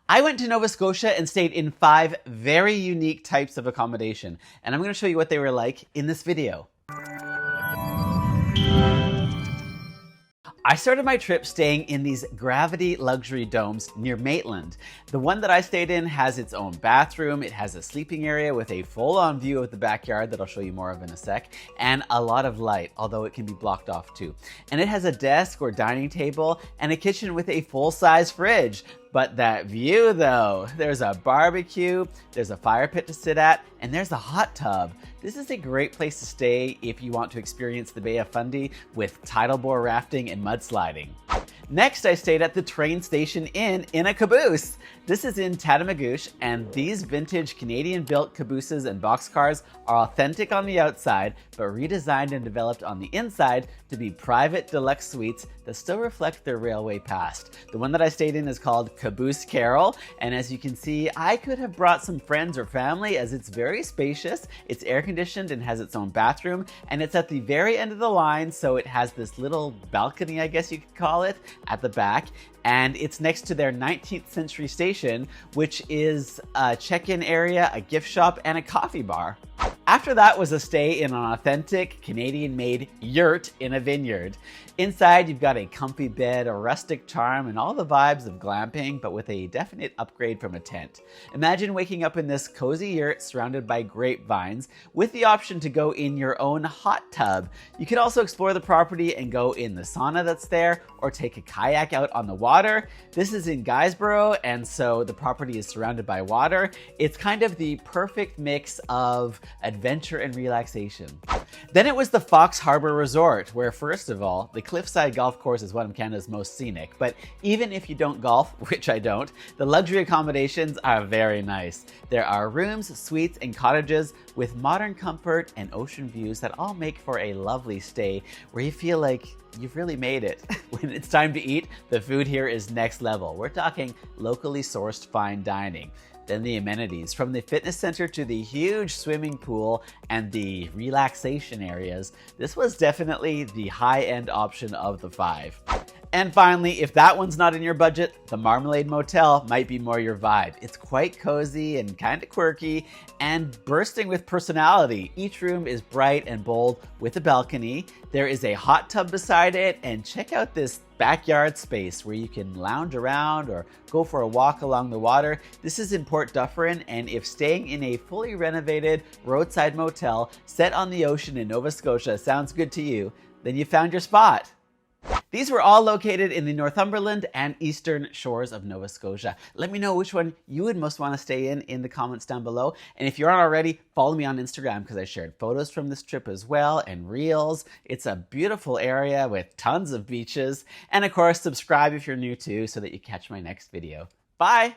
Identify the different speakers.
Speaker 1: I went to Nova Scotia and stayed in 5 very unique types of accommodation, and I'm going to show you what they were like in this video. I started my trip staying in these gravity luxury domes near Maitland. The one that I stayed in has its own bathroom, it has a sleeping area with a full-on view of the backyard that I'll show you more of in a sec, and a lot of light, although it can be blocked off too. And it has a desk or dining table and a kitchen with a full-size fridge. But that view though, there's a barbecue, there's a fire pit to sit at, and there's a hot tub. This is a great place to stay if you want to experience the Bay of Fundy with tidal bore rafting and mudsliding. Next, I stayed at the train station inn in a caboose. This is in Tatamagouche, and these vintage Canadian-built cabooses and boxcars are authentic on the outside, but redesigned and developed on the inside to be private deluxe suites that still reflect their railway past. The one that I stayed in is called Caboose Carol, and as you can see, I could have brought some friends or family as it's very spacious, it's air-conditioned and has its own bathroom, and it's at the very end of the line, so it has this little balcony, I guess you could call it, at the back, and it's next to their 19th century station, which is a check-in area, a gift shop, and a coffee bar. After that was a stay in an authentic Canadian-made yurt in a vineyard. Inside, you've got a comfy bed, a rustic charm, and all the vibes of glamping, but with a definite upgrade from a tent. Imagine waking up in this cozy yurt surrounded by grapevines, with the option to go in your own hot tub. You can also explore the property and go in the sauna that's there, or take a kayak out on the water. This is in Guysborough, and so the property is surrounded by water. It's kind of the perfect mix of adventure and relaxation. Then it was the Harb'r Resort, where first of all, the cliffside golf course is one of Canada's most scenic, but even if you don't golf, which I don't, the luxury accommodations are very nice. There are rooms, suites, and cottages with modern comfort and ocean views that all make for a lovely stay where you feel like you've really made it. When it's time to eat, the food here is next level. We're talking locally sourced fine dining. Then the amenities, from the fitness center to the huge swimming pool and the relaxation areas. This was definitely the high-end option of the 5. And finally, if that one's not in your budget, the Marmalade Motel might be more your vibe. It's quite cozy and kind of quirky and bursting with personality. Each room is bright and bold with a balcony. There is a hot tub beside it, and check out this backyard space where you can lounge around or go for a walk along the water. This is in Port Dufferin, and if staying in a fully renovated roadside motel set on the ocean in Nova Scotia sounds good to you, then you found your spot. These were all located in the Northumberland and eastern shores of Nova Scotia. Let me know which one you would most want to stay in the comments down below. And if you aren't already, follow me on Instagram because I shared photos from this trip as well and reels. It's a beautiful area with tons of beaches. And of course, subscribe if you're new too so that you catch my next video. Bye!